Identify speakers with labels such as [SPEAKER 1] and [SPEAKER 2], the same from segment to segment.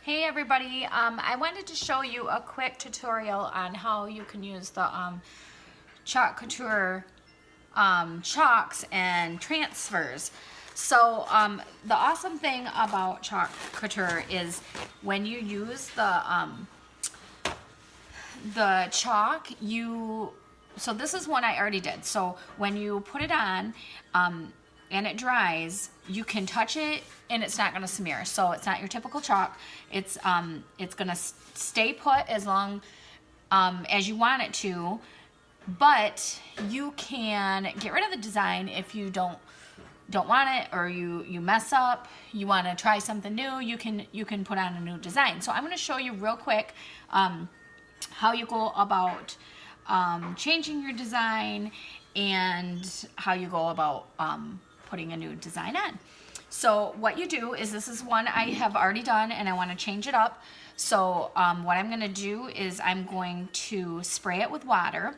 [SPEAKER 1] Hey everybody, I wanted to show you a quick tutorial on how you can use the Couture chalks and transfers. So the awesome thing about Couture is when you use the chalk, so this is one I already did. So when you put it on and it dries, you can touch it and it's not gonna smear. So it's not your typical chalk. It's gonna stay put as long as you want it to, but you can get rid of the design if you don't want it, or you mess up, you want to try something new, you can put on a new design. So I'm going to show you real quick how you go about changing your design and how you go about putting a new design on. So what you do is, this is one I have already done and I want to change it up. So what I'm going to do is I'm going to spray it with water.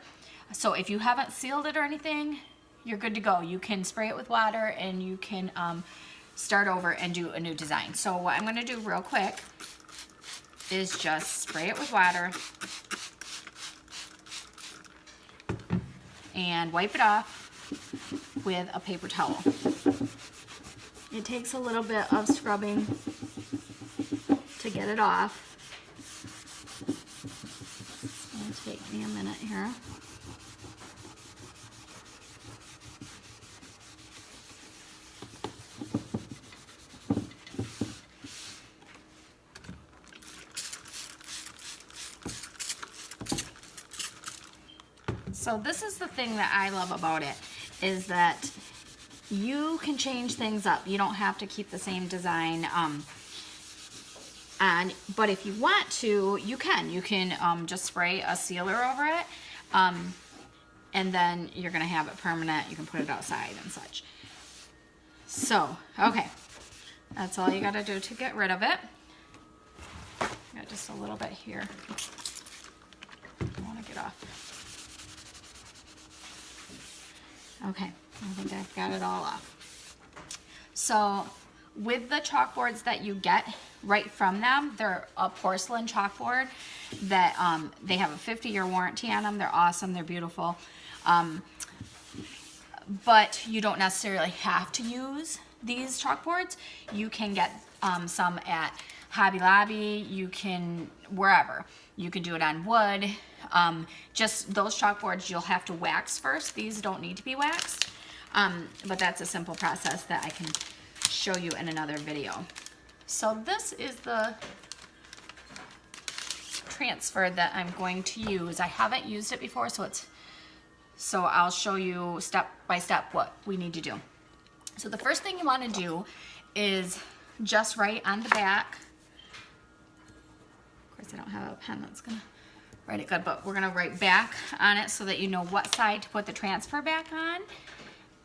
[SPEAKER 1] So if you haven't sealed it or anything, you're good to go. You can spray it with water and you can start over and do a new design. So what I'm going to do real quick is just spray it with water and wipe it off with a paper towel. It takes a little bit of scrubbing to get it off. It's going to take me a minute here. So this is the thing that I love about it, is that you can change things up. You don't have to keep the same design. But if you want to, you can. You can just spray a sealer over it, and then you're gonna have it permanent. You can put it outside and such. So, okay, that's all you gotta do to get rid of it. Got just a little bit here. I wanna get off. Okay, I think I've got it all off. So with the chalkboards that you get right from them, they're a porcelain chalkboard that they have a 50-year warranty on them. They're awesome, they're beautiful. But you don't necessarily have to use these chalkboards. You can get some at Hobby Lobby, you can, wherever. You can do it on wood. Just those chalkboards you'll have to wax first. These don't need to be waxed, but that's a simple process that I can show you in another video. So this is the transfer that I'm going to use. I haven't used it before, so I'll show you step by step what we need to do. So the first thing you want to do is just write on the back. Of course, I don't have a pen that's gonna write it good, but we're gonna write back on it so that you know what side to put the transfer back on.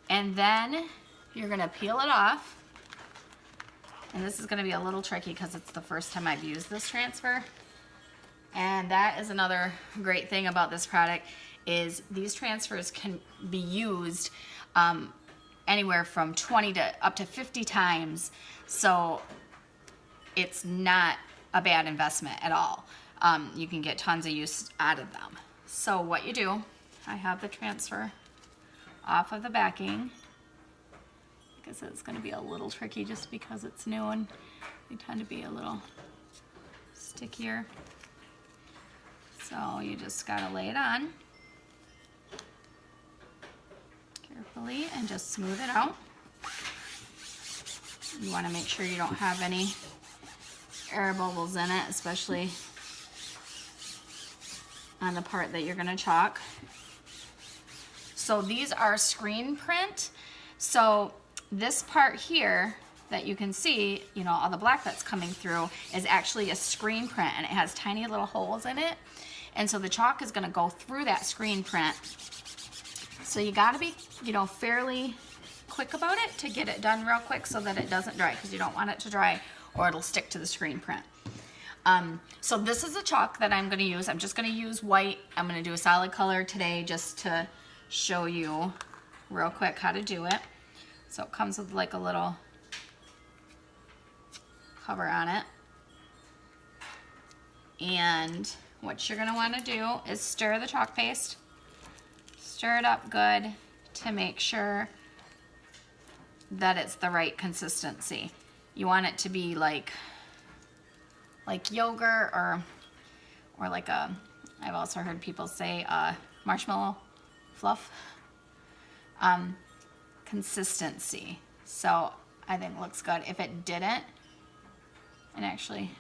[SPEAKER 1] And then you're gonna peel it off. And this is gonna be a little tricky because it's the first time I've used this transfer. And that is another great thing about this product, is these transfers can be used anywhere from 20 to up to 50 times. So it's not a bad investment at all. You can get tons of use out of them. So what you do, I have the transfer off of the backing. I guess it's going to be a little tricky just because it's new and they tend to be a little stickier. So you just got to lay it on carefully and just smooth it out. You want to make sure you don't have any air bubbles in it, especially on the part that you're going to chalk. So these are screen print. So this part here that you can see, you know, all the black that's coming through is actually a screen print, and it has tiny little holes in it. And so the chalk is going to go through that screen print. So you got to be, you know, fairly quick about it to get it done real quick so that it doesn't dry, because you don't want it to dry or it'll stick to the screen print. So this is the chalk that I'm going to use. I'm just going to use white. I'm going to do a solid color today just to show you real quick how to do it. So it comes with like a little cover on it. And what you're gonna wanna do is stir the chalk paste. Stir it up good to make sure that it's the right consistency. You want it to be like yogurt or like a, I've also heard people say marshmallow fluff consistency. So I think it looks good. If it didn't, and actually,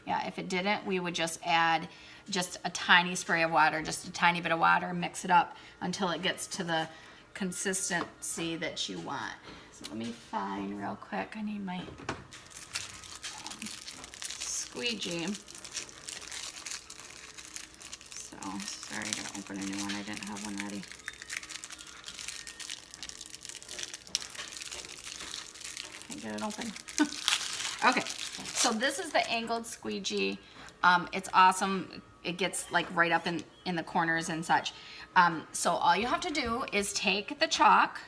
[SPEAKER 1] yeah, if it didn't, we would just add just a tiny spray of water, just a tiny bit of water, mix it up until it gets to the consistency that you want. So let me find real quick. I need my squeegee. So, sorry, I gotta open a new one. I didn't have one ready. Can't get it open. Okay, so this is the angled squeegee. It's awesome. It gets like right up in the corners and such. So all you have to do is take the chalk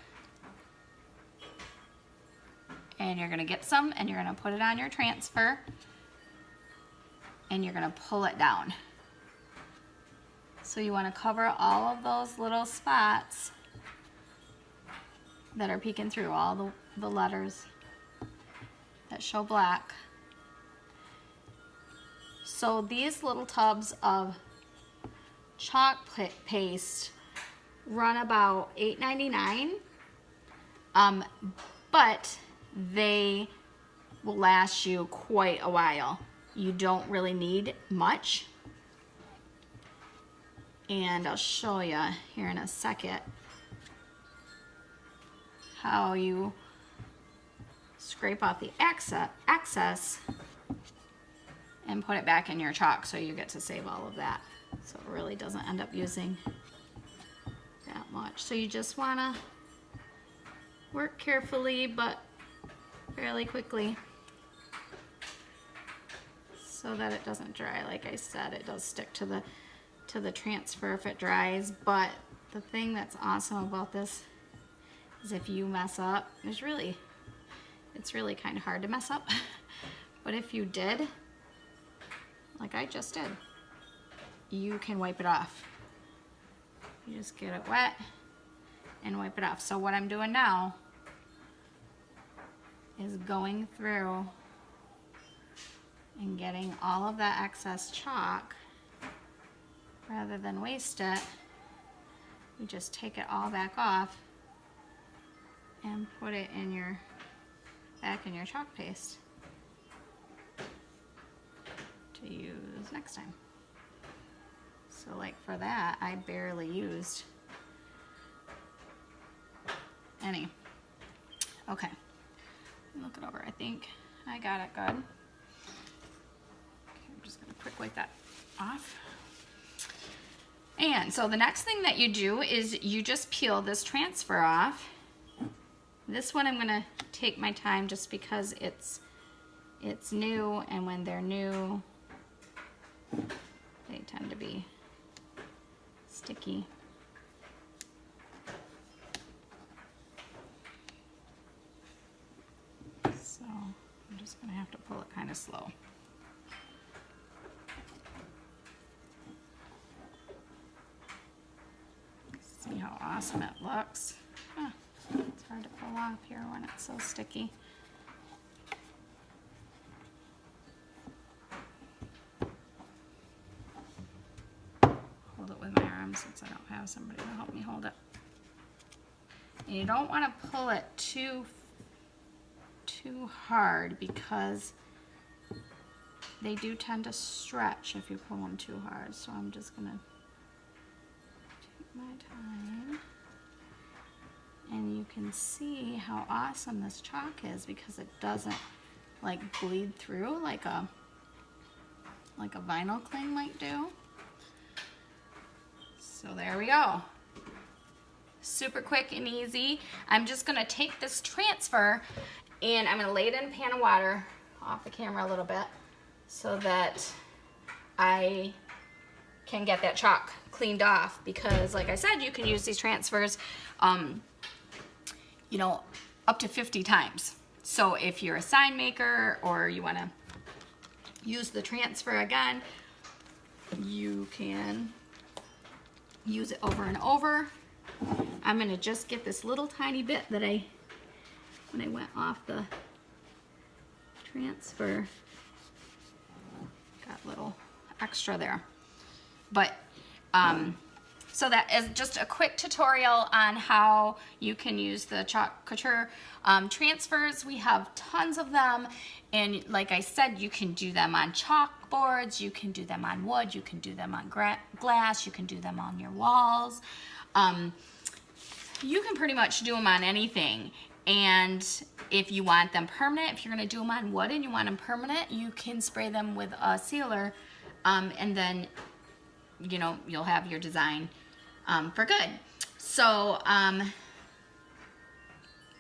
[SPEAKER 1] and you're gonna get some and you're gonna put it on your transfer and you're gonna pull it down. So you wanna cover all of those little spots that are peeking through, all the letters that show black. So these little tubs of chalk paste run about $8.99, but they will last you quite a while. You don't really need much. And I'll show you here in a second how you scrape off the excess and put it back in your chalk, so you get to save all of that. So it really doesn't end up using that much. So you just wanna work carefully but fairly quickly so that it doesn't dry. Like I said, it does stick to the transfer if it dries, but the thing that's awesome about this is if you mess up, it's really kind of hard to mess up, but if you did, like I just did, you can wipe it off. You just get it wet and wipe it off. So what I'm doing now is going through and getting all of that excess chalk. Rather than waste it, you just take it all back off and put it in back in your chalk paste to use next time. So like for that, I barely used any. Okay, look it over. I think I got it good. Okay, I'm just gonna quick wipe that off. And so the next thing that you do is you just peel this transfer off. This one I'm gonna take my time just because it's new, and when they're new, they tend to be sticky. So I'm just gonna have to pull it kind of slow. See how awesome it looks. Huh, it's hard to pull off here when it's so sticky. Hold it with my arm since I don't have somebody to help me hold it. And you don't want to pull it too hard because they do tend to stretch if you pull them too hard. So I'm just gonna take my time, and you can see how awesome this chalk is because it doesn't like bleed through like a vinyl cling might do. So there we go. Super quick and easy. I'm just gonna take this transfer and I'm gonna lay it in a pan of water off the camera a little bit so that I can get that chalk cleaned off, because like I said, you can use these transfers you know, up to 50 times. So if you're a sign maker or you want to use the transfer again, you can use it over and over. I'm gonna just get this little tiny bit that when I went off the transfer, got a little extra there. But so that is just a quick tutorial on how you can use the Chalk Couture transfers. We have tons of them, and like I said, you can do them on chalkboards, you can do them on wood, you can do them on glass, you can do them on your walls. You can pretty much do them on anything. And if you want them permanent, if you're gonna do them on wood and you want them permanent, you can spray them with a sealer, and then you know, you'll have your design for good. So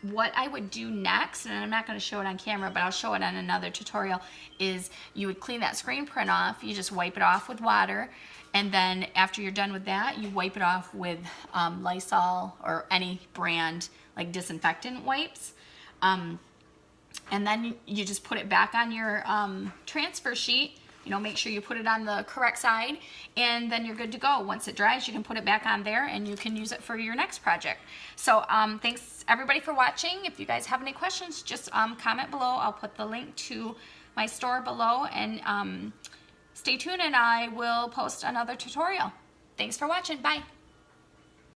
[SPEAKER 1] what I would do next, and I'm not going to show it on camera, but I'll show it on another tutorial, is you would clean that screen print off. You just wipe it off with water, and then after you're done with that, you wipe it off with Lysol or any brand like disinfectant wipes. And then you just put it back on your transfer sheet. You know, make sure you put it on the correct side, and then you're good to go. Once it dries, you can put it back on there and you can use it for your next project. So thanks everybody for watching. If you guys have any questions, just comment below. I'll put the link to my store below, and stay tuned and I will post another tutorial. Thanks for watching. Bye.